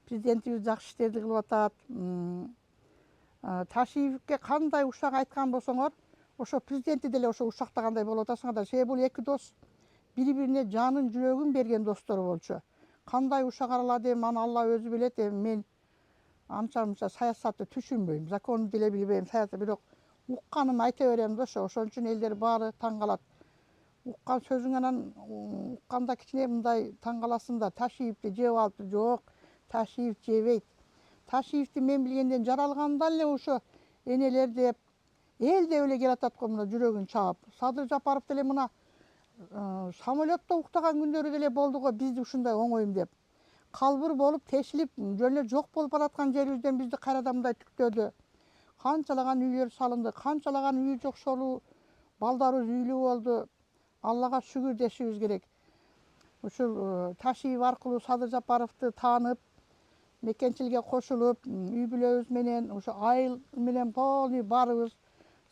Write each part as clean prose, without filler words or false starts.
Президентибиз жакшы иштерди кылып атат. Ташиевке кандай ушак айткан болсоңор, ошо президенти деле ошо ушактагандай болуп атасыңар да. Себеби бул эки дос бири-бирине жанын, жүрөгүн берген достор болчу. Кандай ушак аралады, аны Алла өзү билет. Мен анча-мынча саясатты түшүнбөйм, законду деле билбейм, бирок укканым айта берем да ошон үчүн элдер баары таң калат. Уккан сөзүңөн укканда кичине мындай таң каласың да, Ташиевди жеп алыптыр. Жок, Ташиев жебейт. Ташиевди мен билгенден жаралганда эле ошо энелер деп, эл деп эле келатат го, мына жүрөгүн чаап. Садыр Жапаров деле мына самолетто уктаган күндөрү деле болду го, бизди ушундай оңойм деп. Калбыр болуп, тешилип, жөн эле жок болуп бараткан жерибизден бизди кайрадан мындай түктөдү. Канчалаган үйлөр салынды, канчалаган үй жокшолуу, балдарыбыз үйлүү болду. Аллага шүгүр дешибиз керек. Ушул Ташиев аркылуу Садыр Жапаровду таанып, мекенчиликке кошулуп, үй бүлөбүз менен, ошо айыл менен полный баарыбыз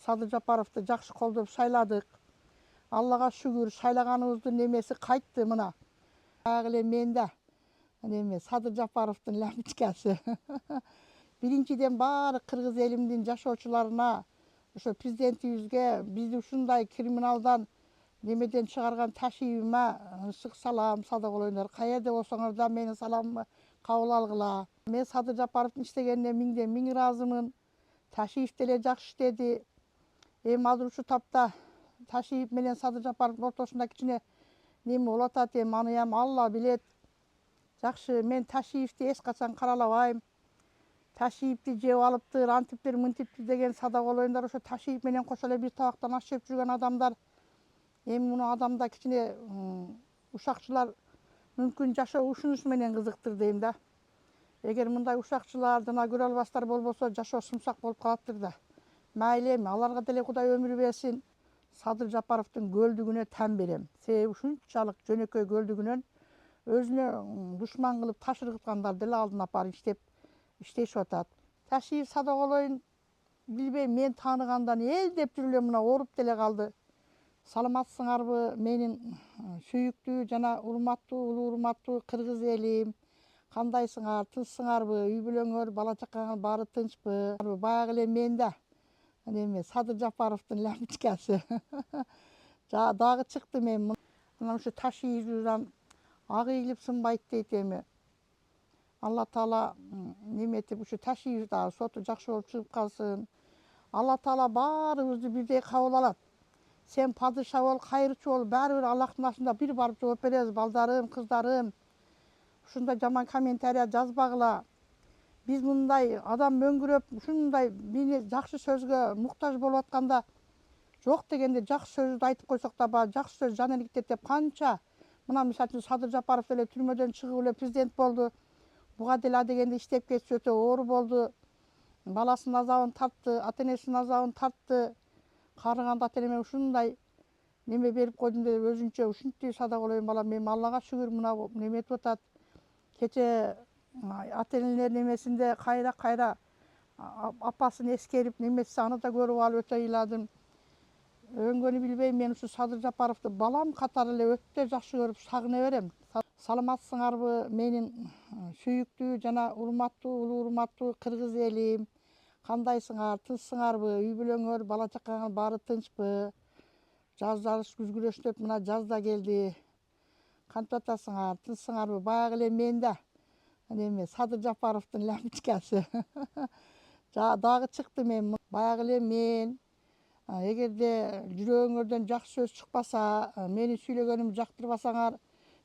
Садыр Жапаровду жакшы колдоп шайладык. Аллага шүгүр, шайлаганыбыздын немеси кайтты мына. Баягы эле мен да неме Садыр Жапаровдун лямпочкасы. Биринчиден баары кыргыз элимдин жашоочуларына, ошо президентибизге, бизди ушундай криминалдан немеден чыгарган Ташиевиме ысык салам, садагылоңдар. Каерде болсоңор да менин саламымды кабыл алгыла. Мен Садыр Жапаровдун иштегенине миңден миң ыраазымын. Ташиев деле жакшы иштеди. Эми азыр ушул тапта Ташиев менен Садыр Жапаровдун ортосунда кичине неме болуп атат. Аны Алла билет. Жакшы, мен Ташиевди эч качан каралабайм. Ташиевди жеп алыптыр, антиптир, мынтиптир деген садагылоңдар. Ошо Ташиев менен кошо эле бир табактан аш жеп жүргөн адамдар. Эми муну адамда кичине ушакчылар мүмкүн жашоо ушунушу менен кызыктыр дейм да. Эгер мындай ушакчылар жана көрө албастар болбосо, жашоо сумсак болуп калаптыр да. Мейли эми, аларга деле Кудай өмүр берсин. Садыр Жапаровдун көлдүгүнө тән берем. Себеби ушунчалык жөнөкөй көлдүгүнөн өзүнө душман кылып таш ыргыткандар деле алдына барып иштешип атат. Ташиев садагылоюн билбейм, мен тааныгандан эл деп жүрүп эле мына ооруп деле калды. Саламатсыңарбы менин сүйүктүү жана урматтуу, улуу урматтуу кыргыз элим? Кандайсыңар, тынчсыңарбы? Үй бүлөңөр, бала чакаңар баары тынчпы? Баягы эле мен да неме Садыр Жапаровдун лямпочкасы. Дагы чыкты мен. Анан ушу Ташиевден ак ийилип сынбайт дейт эми. Алла Таала неметип ушу Ташиев дагы соту жакшы болуп чыгып калсын. Алла Таала баарыбызды бирдей кабыл алат. Сен падыша бол, кайрычы бол, баары бир Аллахтын ашында бир барып жооп беребиз. Балдарым, кыздарым, ушундай жаман комментарий жазбагыла. Биз мындай адам мөңгүрөп, ушундай мени жакшы сөзгө муктаж болуп атканда, жок дегенде жакшы сөздү айтып койсок да, баягы жакшы сөз жан иликтет деп канча. Мына мисалы үчүн Садыр Жапаров деле түрмөдөн чыгып эле президент болду. Буга деле адегенде иштеп кетчү, өтө оор болду. Баласынын азабын тартты, ата-энесинин азабын тартты. Карыганда ата-энеме ушундай неме берип койдум деп өзүнчө ушинтип садагылоюн балам. Эми Аллага шүгүр мына неметип атат. Кече ата-энелер немесинде кайра апасын эскерип немеси аны да көрүп алып өтө ыйладым. Өңгөнү билбейм, мен ушу Садыр Жапаровду балам катары эле өтө жакшы көрүп сагына берем. Саламатсыңарбы менин сүйүктүү жана урматтуу, улуу урматтуу кыргыз элим? Кандайсыңар, тынчсыңарбы? Үй бүлөңөр, бала чакаңар баары тынчпы? Жаздарыбыз күзгүлөштөп, мына жаз да келди. Кантип атасыңар, тынчсыңарбы? Баягы эле мен да неме Садыр Жапаровдун лямпочкасы. Дагы чыкты мен. Баягы эле мен, эгерде жүрөгүңөрдөн жакшы сөз чыкпаса, мени сүйлөгөнүмдү жактырбасаңар,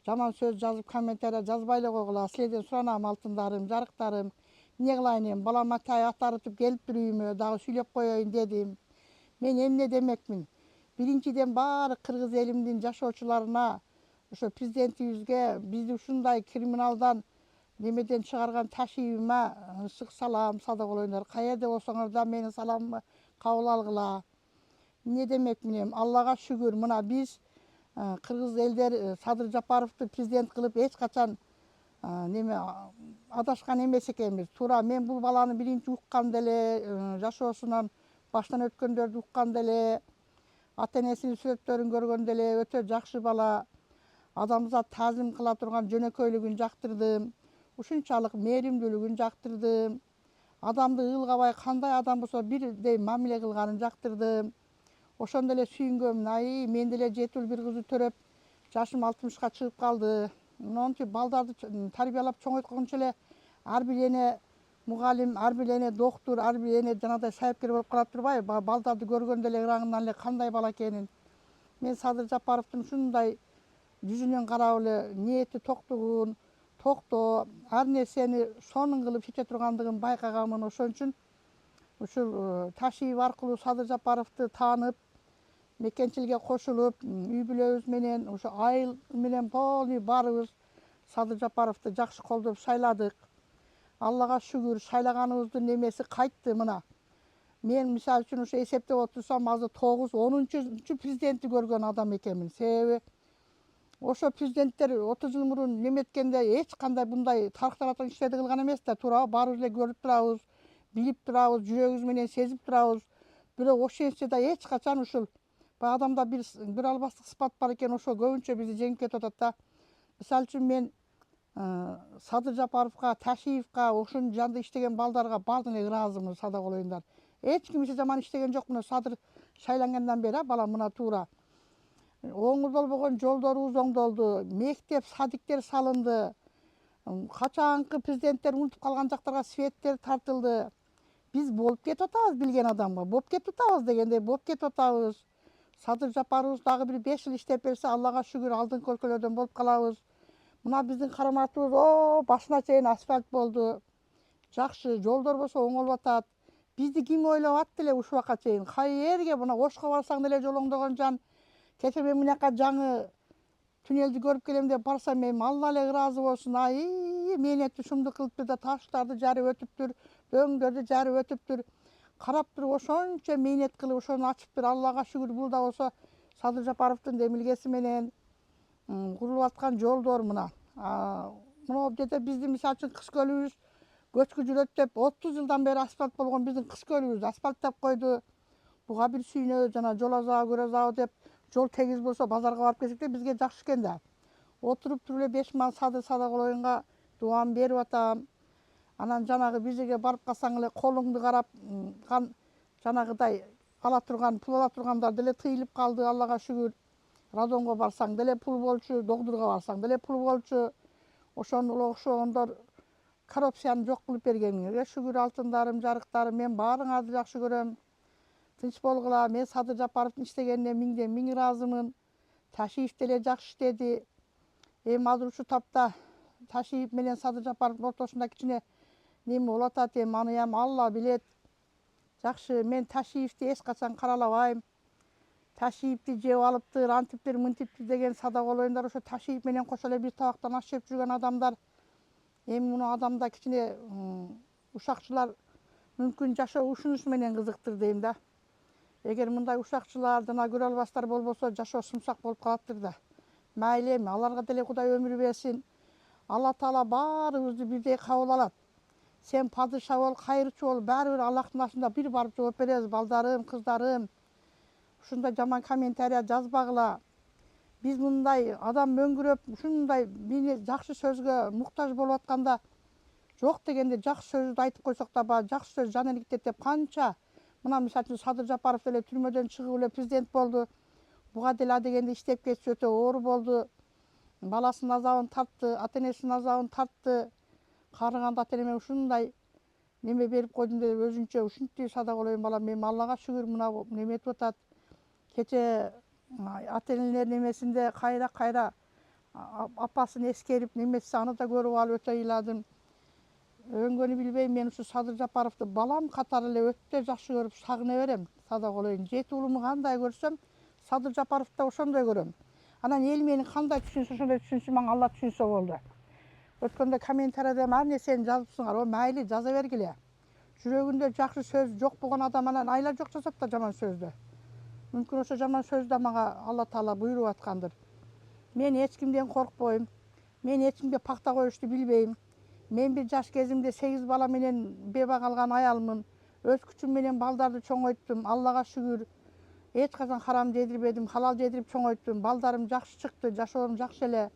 жаман сөз жазып комментарий жазбай эле койгула. Силерден суранам, алтындарым, жарыктарым. Эмне кылайын эми? Балам ат арытып келиптир үйүмө, дагы сүйлөп коеюн дедим. Мен эмне демекмин? Биринчиден баары кыргыз элимдин жашоочуларына, ошо президентибизге, бизди ушундай криминалдан немеден чыгарган Ташиевиме ысык салам, садагылоңдар. Каерде болсоңор да менин саламымды кабыл алгыла. Эмне демекмин эми? Аллага шүгүр, мына биз кыргыз элдер Садыр Жапаровду президент кылып эч качан неме адашкан эмес экенбиз. Туура мен бул баланы биринчи укканда эле, жашоосунан баштан өткөндөрдү укканда эле, ата-энесинин сүрөттөрүн көргөндө эле өтө жакшы бала, адамзат таазим кыла турган жөнөкөйлүгүн жактырдым. ушунчалык мээримдүүлүгүн жактырдым. Адамды ылгабай кандай адам болсо бирдей мамиле кылганын жактырдым. Ошондо эле сүйүнгөм, ай мен деле 7 бир кызды төрөп, жашым 60ка чыгып калды. Монтип балдарды тарбиялап чоңойткончо эле ар бир эне мугалим, ар бир эне доктур, ар бир эне жанагыдай сайыпкер болуп калат турбайбы? Балдарды көргөндө эле ыраңынан эле кандай бала экенин. Мен Садыр Жапаровдун ушундай жүзүнөн карап эле ниети токтугун, токтоо, ар нерсени сонун кылып чече тургандыгын байкаганмын. Ошон үчүн ушул Ташиев аркылуу Садыр Жапаровду таанып, мекенчиликке кошулуп, үй бүлөбүз менен, ошо айыл менен полный баарыбыз Садыр Жапаровду жакшы колдоп шайладык. Аллага шүгүр, шайлаганыбыздын немеси кайтты мына. Мен мисалы үчүн ошо эсептеп отурсам, азыр 9-10 президентти көргөн адам экенмин. Себеби ошо президенттер 30 жыл мурун неметкенде эч кандай мындай тарыкталатын иштерди кылган эмес да, туурабы? Баарыбыз эле көрүп турабыз, билип турабыз, жүрөгүбүз менен сезип турабыз. Бирок ошентсе да эч качан ушул баягы адамда бир албастык сыпат бар экен, ошо көбүнчө бизди жеңип кетип атат да. Мисалы үчүн мен Садыр Жапаровго, Ташиевге, ошонун жанында иштеген балдарга баардыгына ыраазымын, садак олоюңдар. Эч ким эч жаман иштеген жок. Мына Садыр шайлангандан бери балам мына туура оңдолбогон жолдорубуз оңдолду, мектеп, садиктер салынды. Качанкы президенттер унутуп калган жактарга светтер тартылды. Биз болуп кетип атабыз, билген адамга болуп кетип атабыз дегендей болуп кетип атабыз. Садыр Жапаровубуз дагы бир 5 жыл иштеп берсе, Аллага шүгүр, алдыңкы өлкөлөрдөн болуп калабыз. Мына биздин караматыбыз башына чейин асфальт болду. Жакшы жолдор болсо оңолуп атат. Бизди ким ойлоп атты эле ушул убакка чейин? Кайерге мына Ошко барсаң деле жол оңдогон жан. Кечээ мен мынакка жаңы туннелди көрүп келем деп барсам, эми Алла эле ыраазы болсун. Ай, мээнетти ушундук кылыптыр да, таштарды жарып өтүптүр, дөңдөрдү жарып өтүптүр. Карап туруп ошончо мээнет кылып ошону ачыптыр. Аллага шүгүр, бул да болсо Садыр Жапаровдун демилгеси менен курулуп аткан жолдор мына. Мына жерде биздин мисалы үчүн кыш көлүбүз көчкү жүрөт деп 30 жылдан бери асфальт болгон биздин кыш көлүбүз асфальттап койду. Буга бир сүйүнөбүз, жана жол азабы, көр азабы деп. Жол тегиз болсо базарга барып келсек де бизге жакшы экен да. Отуруп туруп эле 5 ман садыр садак олоюнга дуам берип атам. Анан жанагы бир жерге барып калсаң эле колуңду карап, жанагыдай ала турган, пул ала тургандар деле тыйылып калды, Аллага шүгүр. Радонго барсаң деле пул болчу, доктурга барсаң деле пул болчу. Ошону ошондор коррупцияны жок кылып бергениңерге шүгүр, алтындарым, жарыктарым, мен баарыңарды жакшы көрөм. Тынч болгула. Мен Садыр Жапаровдун иштегенине миңден миң ыраазымын. Ташиев деле жакшы иштеди. Эми азыр ушул тапта Ташиев менен Садыр Жапаровдун ортосунда кичине неме болуп атат, эми аны Алла билет. Жакшы, мен Ташиевди эч качан каралабайм. Ташиевди жеп алыптыр, антиптир, мынтиптир деген садак олоюндар ошо Ташиев менен кошо эле бир табактан аш жеп жүргөн адамдар. Эми муну адамда кичине ушакчылар мүмкүн жашоо ушунусу менен кызыктыр дейм да. Эгер мындай ушакчылар жана көрө албастар болбосо жашоо сумсак болуп калаттыр да. Мейли эми аларга деле Кудай өмүр берсин. Алла Таала баарыбызды бирдей кабыл алат. Сен падыша бол, кайрычы бол, баары бир Аллахтын ашында бир барып жооп беребиз, балдарым, кыздарым. Ушундай жаман комментарий жазбагыла. Биз мындай адам мөңгүрөп, ушундай бир жакшы сөзгө муктаж болуп атканда, жок дегенде жакшы сөздү айтып койсок да, баягы жакшы сөз жан иликтет деп канча. Мына мисалы үчүн Садыр Жапаров деле түрмөдөн чыгып эле президент болду. Буга деле адегенде иштеп кетиши өтө оор болду. Баласынын азабын тартты, ата энесинин азабын тартты. Карыганда ата энеме ушундай неме берип койдум деп өзүнчө ушинтип садак олоюн балам. Эми Аллага шүгүр мына неме этип атат. Кечээ ата энелер немесинде кайра апасын эскерип немесе аны да көрүп алып өтө ыйладым. Өңгөнү билбейм, мен ушу Садыр Жапаровду балам катары эле өтө жакшы көрүп сагына берем. Садак олоюн. 7 уулумду кандай көрсөм, Садыр Жапаровду да ошондой көрөм. Анан эл мени кандай түшүнсө ошондой түшүнсүн, мага Алла түшүнсө болду. Өткөндө комментарийде ар нерсени жазыпсыңар, мейли жаза бергиле. Жүрөгүндө жакшы сөз жок болгон адам анан айла жок жазат да жаман сөздү. Мүмкүн ошо жаман сөз да мага Алла Таала буйруп аткандыр. Мен эч кимден коркпойм. Мен эч кимге пакта коюшту билбейм. Мен бир жаш кезимде 8 бала менен беба калган аялмын. Өз күчүм менен балдарды чоңойттум. Аллага шүгүр. Эч качан харам жедирбедим, халал жедирип чоңойттум. Балдарым жакшы чыкты, жашоом жакшы эле.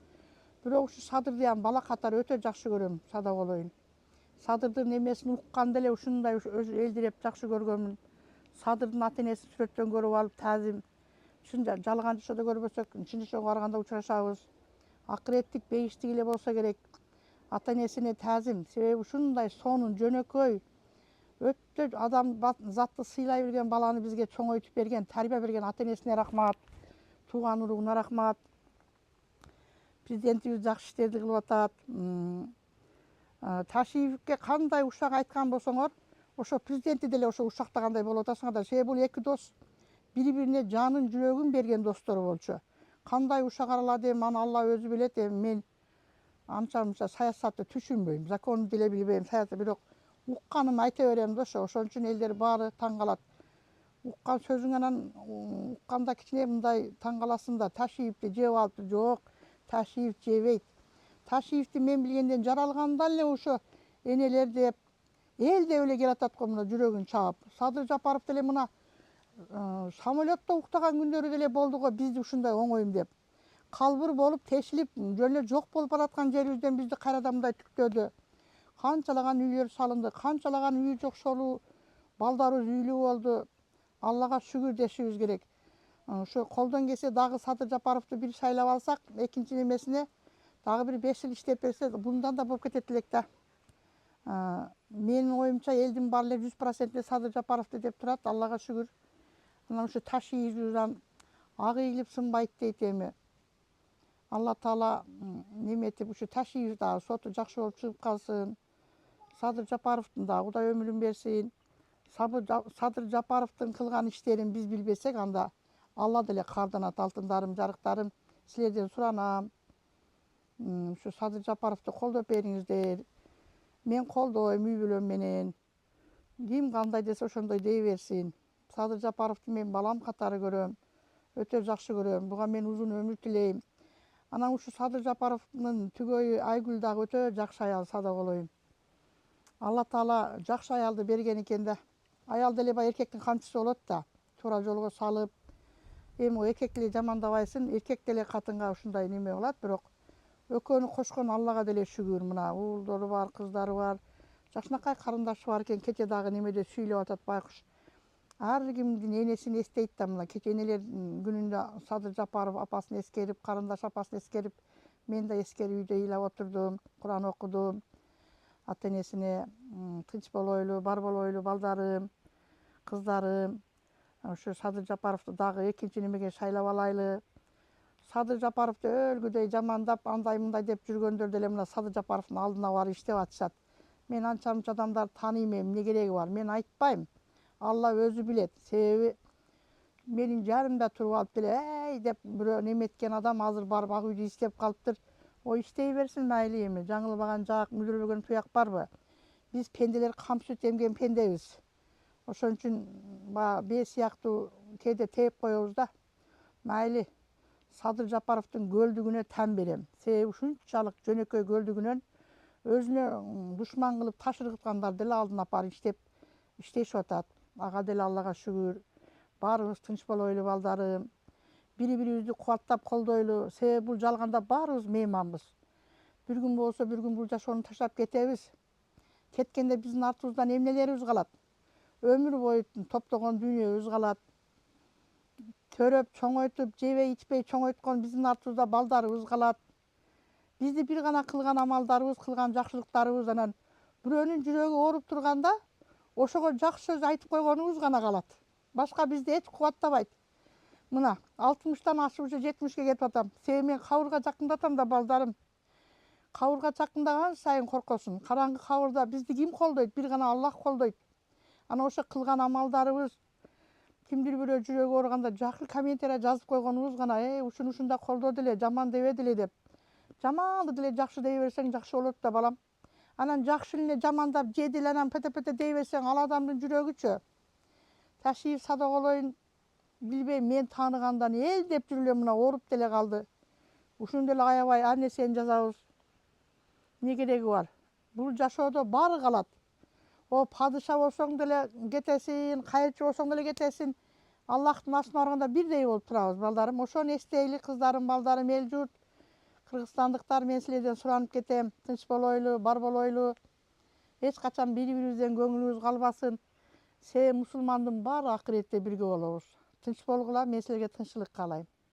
Бирок ушу Садырды ham бала катары өтө жакшы көрөм, сада болоюн. Садырдын эмесин укканда эле ушундай элдиреп жакшы көргөнмүн. Садырдын ата энесин сүрөттөн көрүп алып таазим. Чын жалган жашоодо көрбөсөк, чын жашоого барганда учурашабыз. Акыреттик, бейиштик эле болсо керек. Ата энесине таазим. Себеби ушундай сонун, жөнөкөй, өтө адам затты сыйлай билген баланы бизге чоңойтуп берген, тарбия берген ата энесине рахмат, тууган уругуна рахмат. Президентибиз жакшы иштерди кылып атат. Ташиевке кандай ушак айткан болсоңор, ошо президентти деле ошо ушактагандай болуп атасыңар. Себеби бул эки дос бири-бирине жанын, жүрөгүн берген достор болчу. Кандай ушак аралады, аны Алла өзү билет. Мен анча-мынча саясатты түшүнбөйм, законду деле билбейм, саясатты бирок укканым айта берем да ошо. Ошон үчүн элдер баары таң калат. Уккан сөзүңөн укканда кичине мындай таң каласың да, Ташиевди жеп алыпты. Жок, Ташиев жебейт. Ташиевди мен билгенден жаралганда эле ошо энелер деп, эл деп эле келатат го, мына жүрөгүн чаап. Садыр Жапаров деле мына самолетто уктаган күндөрү деле болду го, бизди ушундай оңойм деп. Калбыр болуп, тешилип, жөн эле жок болуп бараткан жерибизден бизди кайрадан мындай түктөдү. Канчалаган үйлөр салынды, канчалаган үй жокшолуу, балдарыбыз үйлүү болду. Аллага шүгүр дешибиз керек. Ошо колдон келсе дагы Садыр Жапаровду бир шайлап алсак, экинчи немесине дагы бир 5 жыл иштеп берсе, bundan да болуп кетет элек да. Менин оюмча элдин баары эле 100% Садыр Жапаровду деп турат, Аллага шүгүр. Анан ушу Ташиевден ак ийилип сынбайт дейт эми. Алла Таала неметип ушу Ташиев да соту жакшы болуп чыгып калсын. Садыр Жапаровдун да Кудай өмүрүн берсин. Садыр Жапаровдун кылган иштерин биз билбесек, анда Алла деле карданат. Алтындарым, жарыктарым, силерден суранам. Ушу Садыр Жапаровду колдоп бериңиздер. Мен колдойм үй бүлөм менен. Ким кандай десе ошондой дей берсин. Садыр Жапаровду мен балам катары көрөм. Өтө жакшы көрөм. Буга мен узун өмүр тилейм. Анан ушу Садыр Жапаровдун түгөйү Айгүл дагы өтө жакшы аял, сада болоюн. Алла Таала жакшы аялды берген экен да. Аял деле бай эркектин камчысы болот да. Туура жолго салып, эми эркек деле жамандабайсың, эркек деле катынга ушундай неме кылат, бирок экөөнү кошкон Аллага деле шүгүр. Мына уулдары бар, кыздары бар. Жакшынакай карындашы бар экен, кече дагы немеде сүйлөп атат байкуш. Ар кимдин энесин эстейт да, мына кече энелер күнүндө Садыр Жапаров апасын эскерип, карындаш апасын эскерип, мен да эскерип үйдө ыйлап отурдум, Куран окудум. Ата энесине тынч болойлу, бар болойлу балдарым, кыздарым. Ошо Садыр Жапаровду дагы экинчи немеге шайлап алайлы. Садыр Жапаровду өлгүдөй жамандап, андай мындай деп жүргөндөр деле мына Садыр Жапаровдун алдына барып иштеп атышат. Мен анча-мынча адамдарды тааныйм, эмне кереги бар? Мен айтпайм. Алла өзү билет. Себеби менин жанымда туруп алып деле, эй деп бирөө неметкен адам азыр барып ак үйдү иштеп калыптыр. Ой, иштей берсин, майли эми. Жаңылбаган жаак, мүдүрбөгөн туяк барбы? Биз пенделер камчы темген пендебиз. Ошон үчүн бээ сыяктуу кээде тээп коебуз да. Майли. Садыр Жапаровдун көлдүгүнө тән берем. Себеби ушунчалык жөнөкөй көлдүгүнөн өзүнө душман кылып таш ыргыткандар деле алдына барып иштешип атат. Ага деле Аллага шүгүр. Баарыбыз тынч болойлу, балдарым. Бири-бирибизди кубаттап колдойлу. Себеби бул жалганда баарыбыз мейманбыз. Бир күн болсо бир күн бул жашоону таштап кетебиз. Кеткенде биздин артыбыздан эмнелерибиз калат? Өмүр бою топтогон дүйнөбүз калат. Төрөп, чоңойтуп, жебей, ичпей чоңойткон биздин артыбызда балдарыбыз калат. Бизди бир гана кылган амалдарыбыз, кылган жакшылыктарыбыз, анан бирөөнүн жүрөгү ооруп турганда ошого жакшы сөз айтып койгонубуз гана калат. Башка бизди эч кубаттабайт. Мына 60-тан ашып ушу 70-ке кетип атам. Себеби мен кабырга жакындатам да, балдарым. Кабырга жакындаган сайын коркосуң. Караңгы кабырда бизди ким колдойт? Бир гана Аллах колдойт. Ана ошо кылган амалдарыбыз, кимдир бирөө жүрөгү ооруганда жакшы комментарий жазып койгонубуз гана, ушуну ушундай колдоо деле, жаман дебе деле деп. Жаманды деле жакшы дей берсең жакшы болот да, балам. Анан жакшы эле жамандап, же деле анан пете-пете дей берсең, ал адамдын жүрөгүчү. Ташиев сада болоюн, билбейм, мен тааныгандан эл деп жүрүп эле мына ооруп деле калды. Ушуну деле аябай ар нерсени жазабыз. Не кереги бар? Бул жашоодо баары калат. О, падыша болсоң деле кетесиң, кайырчы болсоң деле кетесиң. Аллахтын астына барганда бирдей болуп турабыз, балдарым. Ошону эстейли, кыздарым, балдарым, эл журт. Кыргызстандыктар, мен силерден суранып кетем, тынч болойлу, бар болойлу. Эч качан бири-бирибизден көңүлүбүз калбасын. Се мусулмандын баары акыретте бирге болобуз. Тынч болгула, мен силерге тынччылык каалайм.